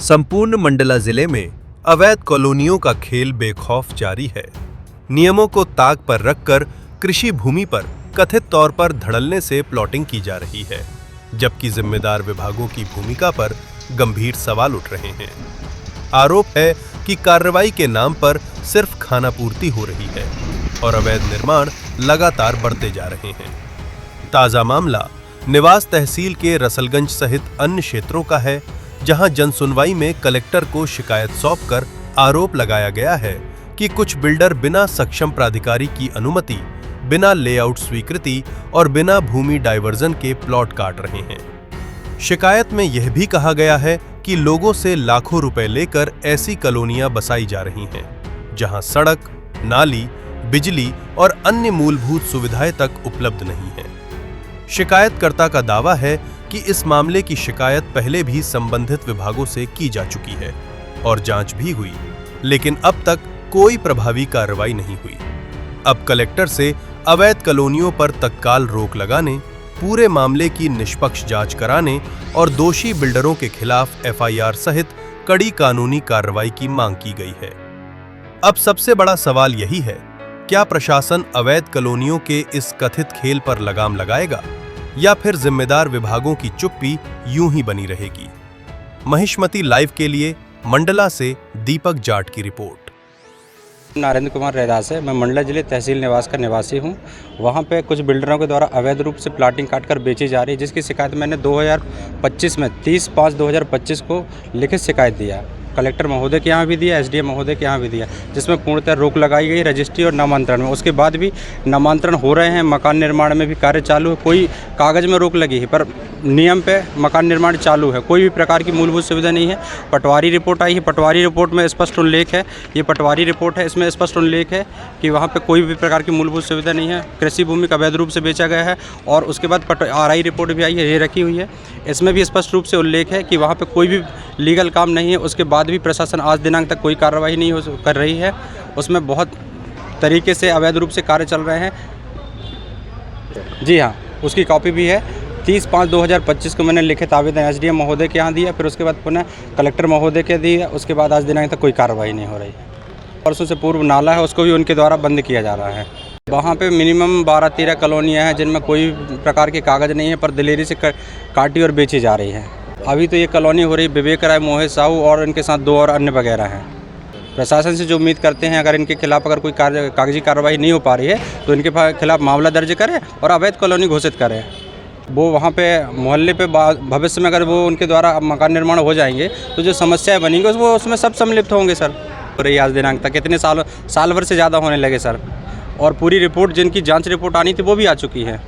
संपूर्ण मंडला जिले में अवैध कॉलोनियों का खेल बेखौफ जारी है। नियमों को ताक पर रखकर कृषि भूमि पर कथित तौर पर धड़ल्ले से प्लॉटिंग की जा रही है, जबकि जिम्मेदार विभागों की भूमिका पर गंभीर सवाल उठ रहे हैं। आरोप है कि कार्रवाई के नाम पर सिर्फ खानापूर्ति हो रही है और अवैध निर्माण लगातार बढ़ते जा रहे हैं। ताजा मामला निवास तहसील के रसलगंज सहित अन्य क्षेत्रों का है, जहां जनसुनवाई में कलेक्टर को शिकायत सौंपकर आरोप लगाया गया है कि कुछ बिल्डर बिना सक्षम प्राधिकारी की अनुमति, बिना लेआउट स्वीकृति और बिना भूमि डायवर्जन के प्लॉट काट रहे हैं। शिकायत में यह भी कहा गया है कि लोगों से लाखों रुपए लेकर ऐसी कॉलोनियां बसाई जा रही हैं, जहां सड़क, नाली, बिजली और अन्य मूलभूत सुविधाएं तक उपलब्ध नहीं है। शिकायतकर्ता का दावा है कि इस मामले की शिकायत पहले भी संबंधित विभागों से की जा चुकी है और जांच भी हुई, लेकिन अब तक कोई प्रभावी कार्रवाई नहीं हुई। अब कलेक्टर से अवैध कॉलोनियों पर तत्काल रोक लगाने, पूरे मामले की निष्पक्ष जांच कराने और दोषी बिल्डरों के खिलाफ एफआईआर सहित कड़ी कानूनी कार्रवाई की मांग की गई है। अब सबसे बड़ा सवाल यही है, क्या प्रशासन अवैध कॉलोनियों के इस कथित खेल पर लगाम लगाएगा या फिर जिम्मेदार विभागों की चुप्पी यूं ही बनी रहेगी? महिष्मती लाइव के लिए मंडला से दीपक जाट की रिपोर्ट। नरेंद्र कुमार रैदास है। मैं मंडला जिले तहसील निवास का निवासी हूं। वहां पे कुछ बिल्डरों के द्वारा अवैध रूप से प्लाटिंग काटकर बेची जा रही है, जिसकी शिकायत मैंने 2025 में 30/5/2025 को लिखित शिकायत दिया। कलेक्टर महोदय के यहाँ भी दिया, एसडीएम महोदय के यहाँ भी दिया, जिसमें पूर्णतः रोक लगाई गई रजिस्ट्री और नामांतरण में। उसके बाद भी नामांतरण हो रहे हैं, मकान निर्माण में भी कार्य चालू है। कोई कागज़ में रोक लगी है पर नियम पे मकान निर्माण चालू है। कोई भी प्रकार की मूलभूत सुविधा नहीं है। पटवारी रिपोर्ट आई है, पटवारी रिपोर्ट में स्पष्ट उल्लेख है, ये पटवारी रिपोर्ट है, इसमें स्पष्ट उल्लेख है कि वहाँ पे कोई भी प्रकार की मूलभूत सुविधा नहीं है। कृषि भूमि का अवैध रूप से बेचा गया है। और उसके बाद आरआई रिपोर्ट भी आई है, ये रखी हुई है, इसमें भी स्पष्ट रूप से उल्लेख है कि वहाँ पर कोई भी लीगल काम नहीं है। उसके बाद भी प्रशासन आज दिनांक तक कोई कार्रवाई नहीं कर रही है। उसमें बहुत तरीके से अवैध रूप से कार्य चल रहे हैं। जी हाँ, उसकी कॉपी भी है। 30/5/2025 को मैंने लिखित आवेदन एसडीएम महोदय के यहाँ दिया, फिर उसके बाद पुनः कलेक्टर महोदय के दिया। उसके बाद आज दिनांक तक कोई कार्रवाई नहीं हो रही। परसों से पूर्व नाला है, उसको भी उनके द्वारा बंद किया जा रहा है। वहाँ पे मिनिमम 12-13 कॉलोनियाँ हैं जिनमें कोई प्रकार के कागज़ नहीं है, पर दिलेरी से काटी और बेची जा रही है। अभी तो ये कॉलोनी हो रही विवेक राय, मोहित साहू और इनके साथ 2 और अन्य वगैरह हैं। प्रशासन से जो उम्मीद करते हैं, अगर इनके खिलाफ अगर कोई कागजी कार्रवाई नहीं हो पा रही है तो इनके खिलाफ मामला दर्ज करें और अवैध कॉलोनी घोषित करें। वो वहाँ पे मोहल्ले पे भविष्य में अगर वो उनके द्वारा मकान निर्माण हो जाएंगे तो जो समस्याएं बनेंगी वो उसमें सब सम्मिलित होंगे सर। और ये आज दिनांक तक कितने साल भर से ज़्यादा होने लगे सर। और पूरी रिपोर्ट, जिनकी जाँच रिपोर्ट आनी थी, वो भी आ चुकी है।